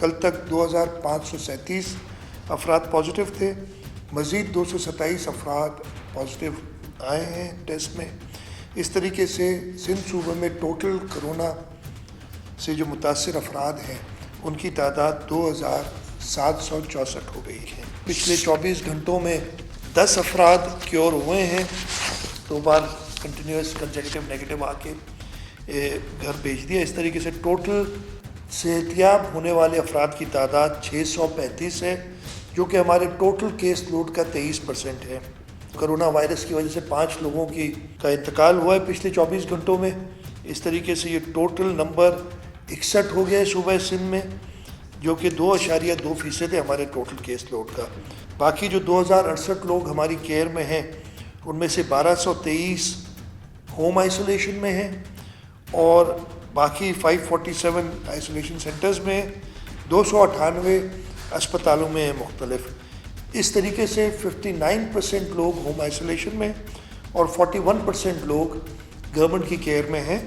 کل تک 2537 افراد پازیٹیو تھے، مزید 227 افراد پازیٹیو آئے ہیں ٹیسٹ میں۔ اس طریقے سے سندھ صوبے میں ٹوٹل کرونا سے جو متاثر افراد ہیں ان کی تعداد 2764 ہو گئی ہے۔ پچھلے 24 گھنٹوں میں 10 افراد کیور ہوئے ہیں، 2 بار کنٹینیوس کنزیکٹیو نیگیٹو آ کے گھر بھیج دیا۔ اس طریقے سے ٹوٹل صحتیاب ہونے والے افراد کی تعداد 635 ہے، جو کہ ہمارے ٹوٹل کیس لوڈ کا 23% ہے۔ کرونا وائرس کی وجہ سے 5 لوگوں کا انتقال ہوا ہے پچھلے 24 گھنٹوں میں۔ اس طریقے سے یہ ٹوٹل نمبر 61 ہو گیا ہے صوبہ سندھ میں، جو کہ 2.2% ہے ہمارے ٹوٹل کیس لوڈ کا۔ باقی جو 2068 لوگ ہماری کیئر میں ہیں ان میں سے 1223 ہوم آئسولیشن میں ہیں اور باقی 547 آئسولیشن سینٹرز میں، 298 اسپتالوں میں مختلف۔ اس طریقے سے 59% لوگ ہوم آئسولیشن میں اور 41% لوگ گورنمنٹ کی کیئر میں ہیں۔